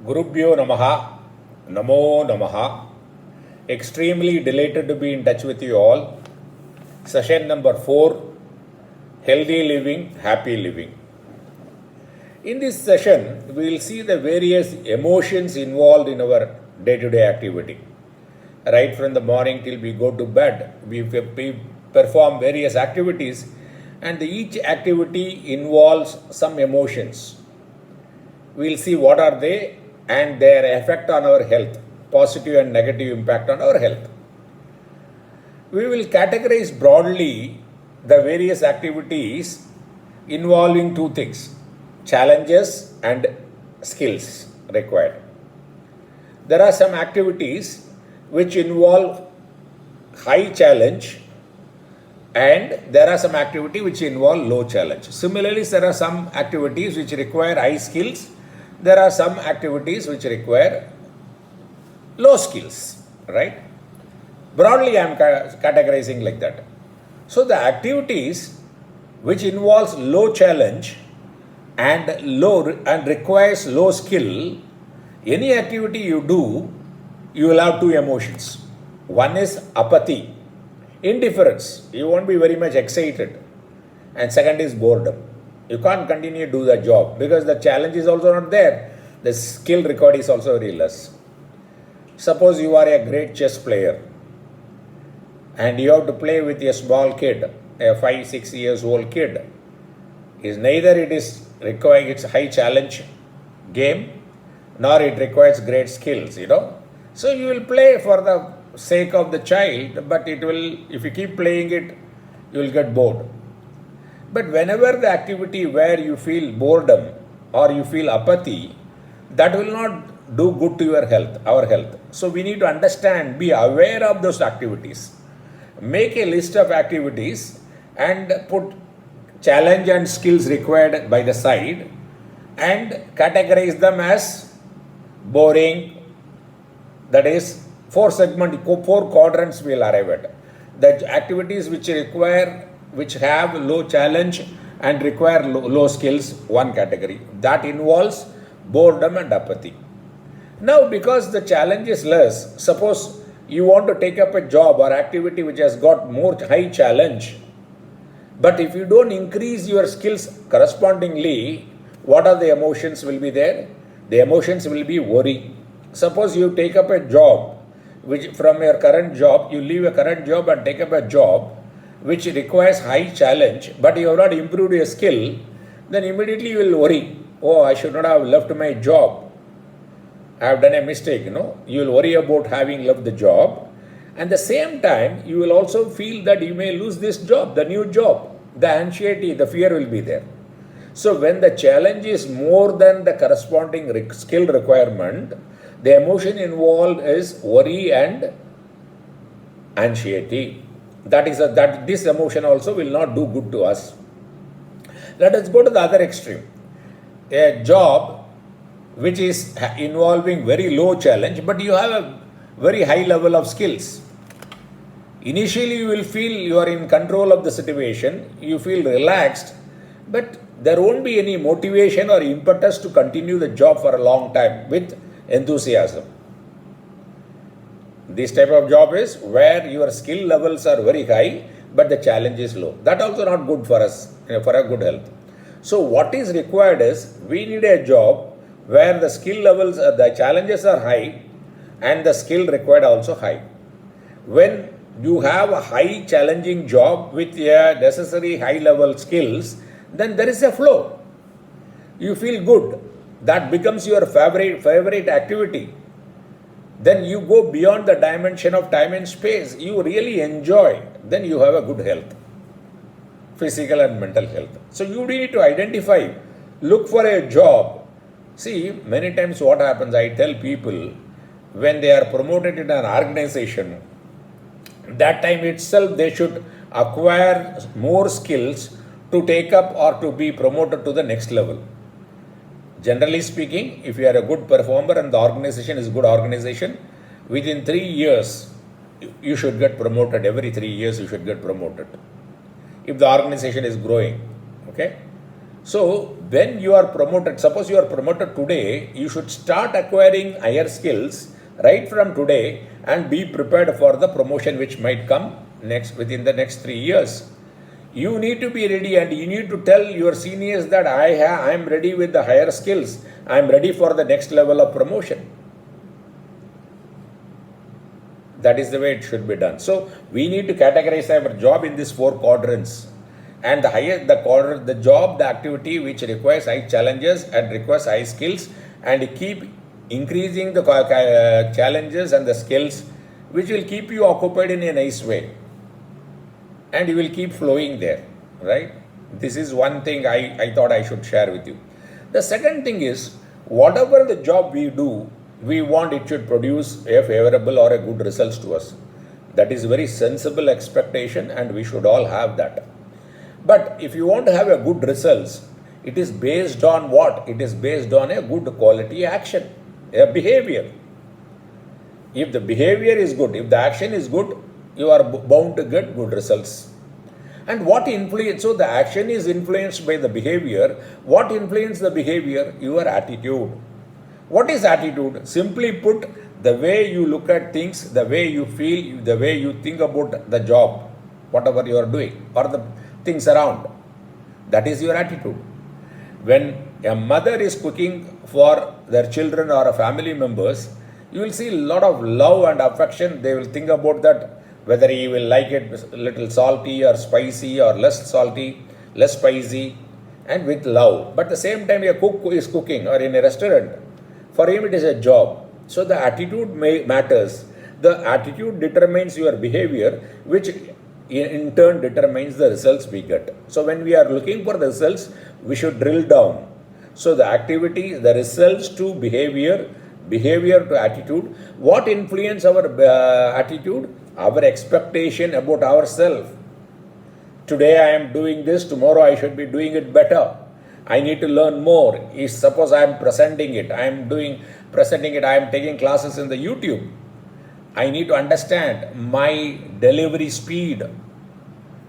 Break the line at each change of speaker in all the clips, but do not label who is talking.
Gurubhyo Namaha, Namo Namaha. Extremely delighted to be in touch with you all. Session number 4, Healthy Living, Happy Living. In this session, we will see the various emotions involved in our day-to-day activity. Right from the morning till we go to bed, we perform various activities, and each activity involves some emotions. We will see what are they and their effect on our health, positive and negative impact on our health. We will categorize broadly the various activities involving two things: challenges and skills required. There are some activities which involve high challenge, and there are some activities which involve low challenge. Similarly, there are some activities which require high skills. There are some activities which require low skills, right? Broadly, I am categorizing like that. So the activities which involves low challenge and requires low skill, any activity you do, you will have two emotions. One is apathy, indifference. You won't be very much excited. And second is boredom. You can't continue to do the job because the challenge is also not there. The skill required is also very less. Suppose you are a great chess player and you have to play with a small kid, a 5-6 years old kid. Is neither it is requiring its high challenge game, nor it requires great skills, So you will play for the sake of the child, but it will, if you keep playing it, you will get bored. But whenever the activity where you feel boredom or you feel apathy, that will not do good to your health, our health. So we need to understand, be aware of those activities. Make a list of activities and put challenge and skills required by the side and categorize them as boring. That is, four quadrants we will arrive at. The activities which have low challenge and require low skills, one category. That involves boredom and apathy. Now, because the challenge is less, suppose you want to take up a job or activity which has got more high challenge, but if you don't increase your skills correspondingly, what are the emotions will be there? The emotions will be worry. Suppose you take up a job, which from your current job, you leave a current job and take up a job which requires high challenge, but you have not improved your skill, then immediately you will worry. Oh, I should not have left my job. I have done a mistake, You will worry about having left the job. And the same time, you will also feel that you may lose this job, the new job. The anxiety, the fear will be there. So when the challenge is more than the corresponding skill requirement, the emotion involved is worry and anxiety. That this emotion also will not do good to us. Let us go to the other extreme. A job which is involving very low challenge, but you have a very high level of skills. Initially, you will feel you are in control of the situation, you feel relaxed, but there won't be any motivation or impetus to continue the job for a long time with enthusiasm. This type of job is where your skill levels are very high, but the challenge is low. That also not good for us, for a good health. So what is required is, we need a job where the skill levels, the challenges are high and the skill required also high. When you have a high challenging job with a necessary high level skills, then there is a flow. You feel good. That becomes your favorite activity. Then you go beyond the dimension of time and space. You really enjoy. Then you have a good health, physical and mental health. So you need to identify, look for a job. See, many times what happens, I tell people, when they are promoted in an organization, that time itself they should acquire more skills to take up or to be promoted to the next level. Generally speaking, if you are a good performer and the organization is a good organization, within 3 years, you should get promoted. Every 3 years, you should get promoted. If the organization is growing, okay? So when you are promoted, suppose you are promoted today, you should start acquiring higher skills right from today and be prepared for the promotion which might come within the next 3 years. You need to be ready, and you need to tell your seniors that I am ready with the higher skills. I am ready for the next level of promotion. That is the way it should be done. So we need to categorize our job in these 4 quadrants. And the higher the quadrant, the job, the activity which requires high challenges and requires high skills, and keep increasing the challenges and the skills which will keep you occupied in a nice way. And you will keep flowing there, right? This is one thing I thought I should share with you. The second thing is, whatever the job we do, we want it should produce a favorable or a good results to us. That is very sensible expectation, and we should all have that. But if you want to have a good results, it is based on what? It is based on a good quality action, a behavior. If the behavior is good, if the action is good, you are bound to get good results. And what influence? So the action is influenced by the behavior. What influences the behavior? Your attitude. What is attitude? Simply put, the way you look at things, the way you feel, the way you think about the job, whatever you are doing, or the things around. That is your attitude. When a mother is cooking for their children or family members, you will see a lot of love and affection. They will think about that, whether he will like it a little salty or spicy or less salty, less spicy, and with love. But at the same time, a cook is cooking or in a restaurant, for him it is a job. So the attitude matters. The attitude determines your behavior, which in turn determines the results we get. So when we are looking for the results, we should drill down. So the activity, the results to behavior, behavior to attitude. What influence our attitude? Our expectation about ourselves. Today I am doing this, tomorrow I should be doing it better. I need to learn more. If suppose I am presenting it, I am taking classes in the YouTube. I need to understand my delivery speed.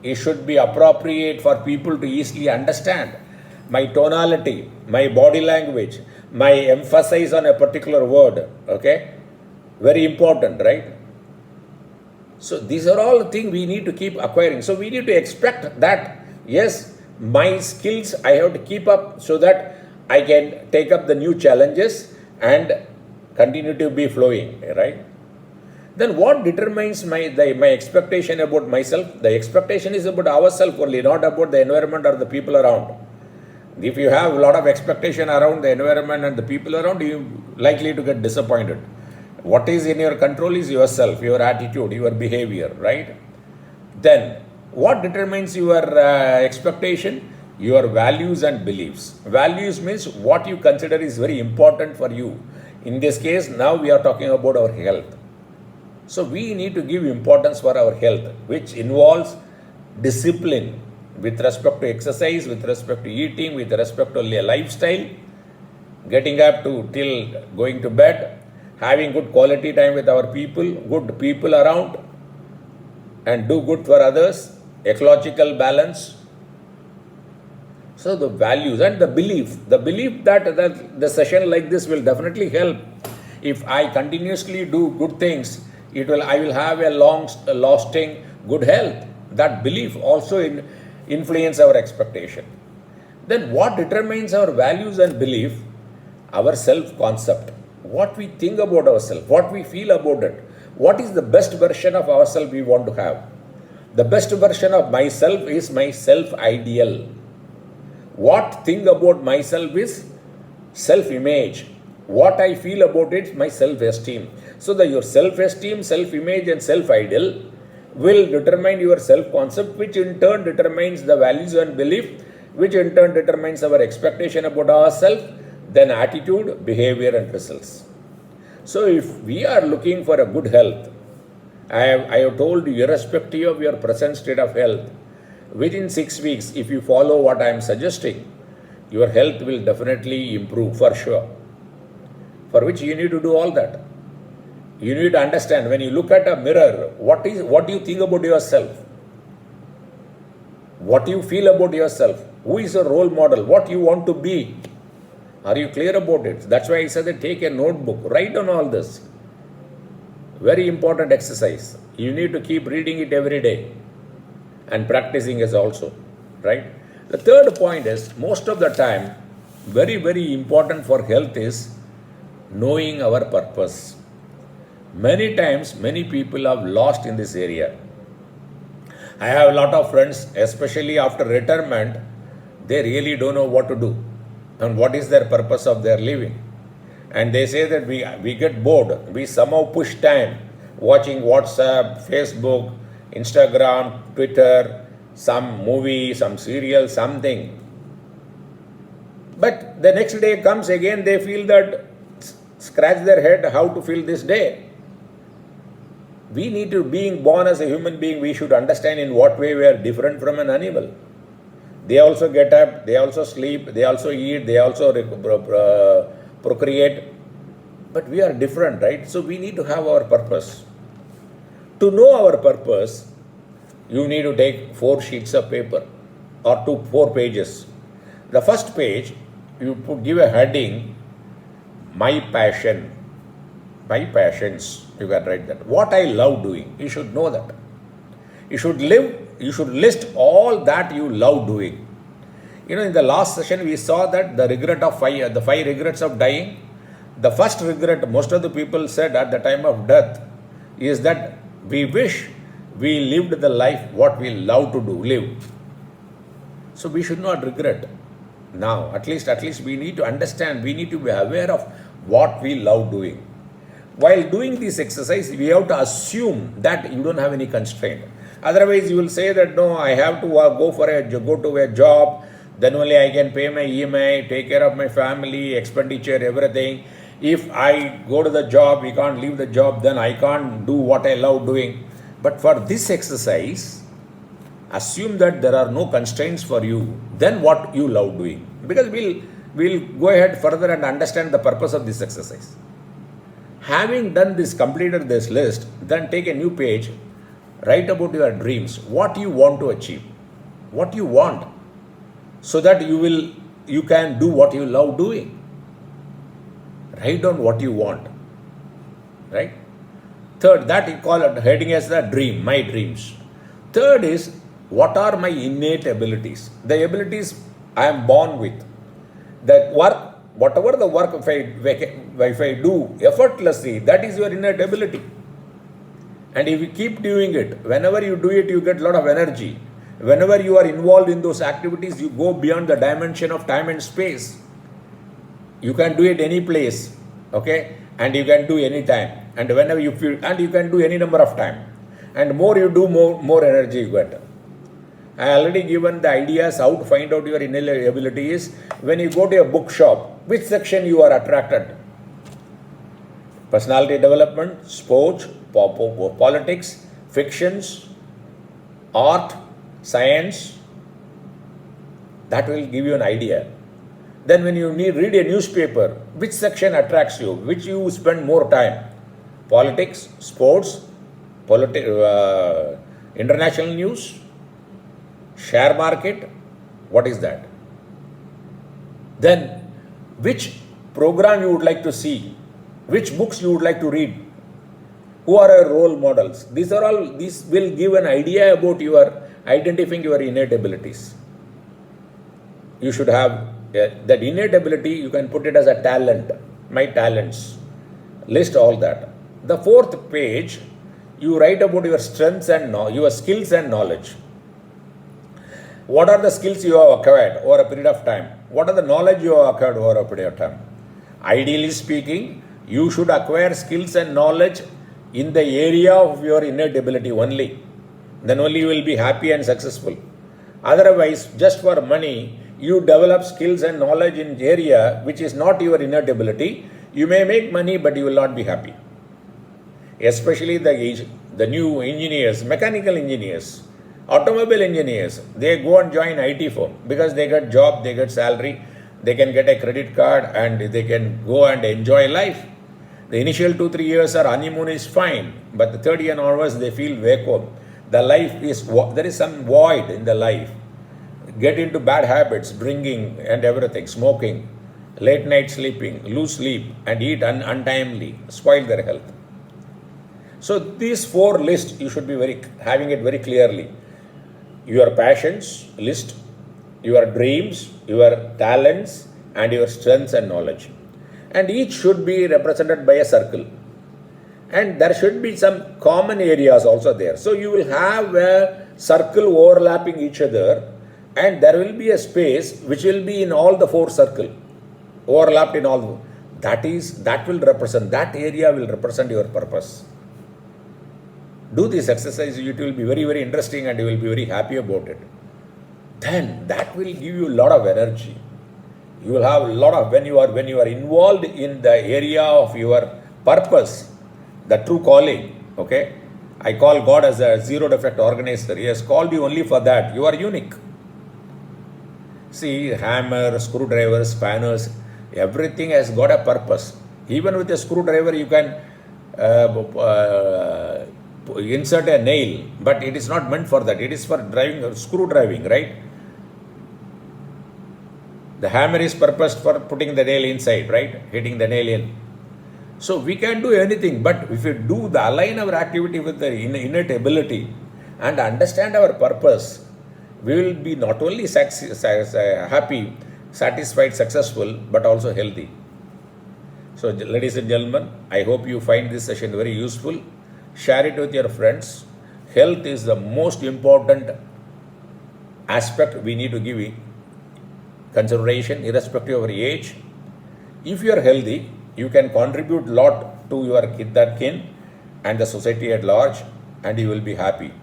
It should be appropriate for people to easily understand. My tonality, my body language, my emphasis on a particular word. Okay? Very important, right? So these are all things we need to keep acquiring. So we need to expect that, yes, my skills I have to keep up so that I can take up the new challenges and continue to be flowing, right? Then what determines my expectation about myself? The expectation is about ourselves only, not about the environment or the people around. If you have a lot of expectation around the environment and the people around, you are likely to get disappointed. What is in your control is yourself, your attitude, your behavior, right? Then, what determines your expectation? Your values and beliefs. Values means what you consider is very important for you. In this case, now we are talking about our health. So, we need to give importance for our health, which involves discipline with respect to exercise, with respect to eating, with respect to a lifestyle, getting up till going to bed, having good quality time with our people, good people around, and do good for others, ecological balance. So the values and the belief that the session like this will definitely help. If I continuously do good things, I will have a lasting good health. That belief also influence our expectation. Then what determines our values and belief? Our self-concept. What we think about ourselves, what we feel about it, what is the best version of ourselves we want to have. The best version of myself is my self-ideal. What thing about myself is self-image. What I feel about it is my self-esteem. So that your self-esteem, self-image and self-ideal will determine your self-concept, which in turn determines the values and belief, which in turn determines our expectation about ourselves, then attitude, behavior and results. So if we are looking for a good health, I have told you, irrespective of your present state of health, within 6 weeks, if you follow what I am suggesting, your health will definitely improve for sure. For which you need to do all that. You need to understand, when you look at a mirror, what do you think about yourself? What do you feel about yourself? Who is a role model? What you want to be? Are you clear about it? That's why I said that take a notebook, write on all this. Very important exercise. You need to keep reading it every day and practicing is also, right? The third point is, most of the time, very, very important for health is knowing our purpose. Many times, many people have lost in this area. I have a lot of friends, especially after retirement, they really don't know what to do and what is their purpose of their living. And they say that we get bored. We somehow push time watching WhatsApp, Facebook, Instagram, Twitter, some movie, some serial, something. But the next day comes again, they feel that, scratch their head how to fill this day. We need to, being born as a human being, we should understand in what way we are different from an animal. They also get up, they also sleep, they also eat, they also procreate. But we are different, right? So we need to have our purpose. To know our purpose, you need to take 4 sheets of paper or 4 pages. The first page, you give a heading, my passion, my passions. You can write that. What I love doing. You should know that. You should list all that you love doing. You know, in the last session, we saw that the 5 regrets of dying. The first regret, most of the people said at the time of death, is that we wish we lived the life what we love to do, live. So we should not regret. Now, at least we need to understand, we need to be aware of what we love doing. While doing this exercise, we have to assume that you don't have any constraint. Otherwise, you will say that, no, I have to go to a job, then only I can pay my EMI, take care of my family, expenditure, everything. If I go to the job, we can't leave the job, then I can't do what I love doing. But for this exercise, assume that there are no constraints for you, then what you love doing. Because we'll go ahead further and understand the purpose of this exercise. Having done this, completed this list, then take a new page, write about your dreams, what you want to achieve, what you want, so that you can do what you love doing. Write down what you want, right? Third, that you call it heading as the dream, my dreams. Third is, what are my innate abilities? The abilities I am born with. That work, whatever the work if I do effortlessly, that is your innate ability. And if you keep doing it, whenever you do it, you get a lot of energy. Whenever you are involved in those activities, you go beyond the dimension of time and space. You can do it any place, okay? And you can do any time. And whenever you feel, and you can do any number of time. And more you do, more energy you get. I already given the ideas how to find out your innate abilities. When you go to a bookshop, which section you are attracted? Personality development, sports, politics, fictions, art, science. That will give you an idea. Then when you read a newspaper, which section attracts you? Which you spend more time? Politics, sports, international news, share market. What is that? Then which program you would like to see? Which books you would like to read? Who are your role models? These will give an idea about your identifying your innate abilities. You should have that innate ability, you can put it as a talent, my talents. List all that. The fourth page, you write about your strengths and your skills and knowledge. What are the skills you have acquired over a period of time? What are the knowledge you have acquired over a period of time? Ideally speaking, you should acquire skills and knowledge in the area of your innate ability only. Then only you will be happy and successful. Otherwise, just for money, you develop skills and knowledge in area which is not your innate ability. You may make money, but you will not be happy. Especially the new engineers, mechanical engineers, automobile engineers, they go and join IT firm because they get job, they get salary, they can get a credit card and they can go and enjoy life. The initial 2-3 years or honeymoon is fine, but the third year onwards they feel vacuum. The life is, there is some void in the life. get into bad habits, drinking and everything, smoking, late night sleeping, lose sleep, and eat untimely, spoil their health. So these four lists you should be having it very clearly. Your passions list, your dreams, your talents, and your strengths and knowledge. And each should be represented by a circle. And there should be some common areas also there. So you will have a circle overlapping each other, and there will be a space which will be in all the four circles, overlapped in all. That area will represent your purpose. Do this exercise, it will be very, very interesting, and you will be very happy about it. Then that will give you a lot of energy. You will have a lot of, when you are involved in the area of your purpose, the true calling, okay? I call God as a zero defect organizer. He has called you only for that. You are unique. See, hammer, screwdriver, spanners, everything has got a purpose. Even with a screwdriver, you can insert a nail, but it is not meant for that. It is for screw driving, right? The hammer is purposed for putting the nail inside, right? Hitting the nail in. So we can do anything, but if we align our activity with the innate ability and understand our purpose, we will be not only happy, satisfied, successful, but also healthy. So ladies and gentlemen, I hope you find this session very useful. Share it with your friends. Health is the most important aspect we need to give consideration, irrespective of your age. If you are healthy, you can contribute a lot to your kin and the society at large, and you will be happy.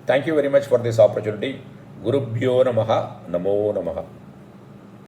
Thank you very much for this opportunity. Gurubhyo Namaha, Namo Namaha.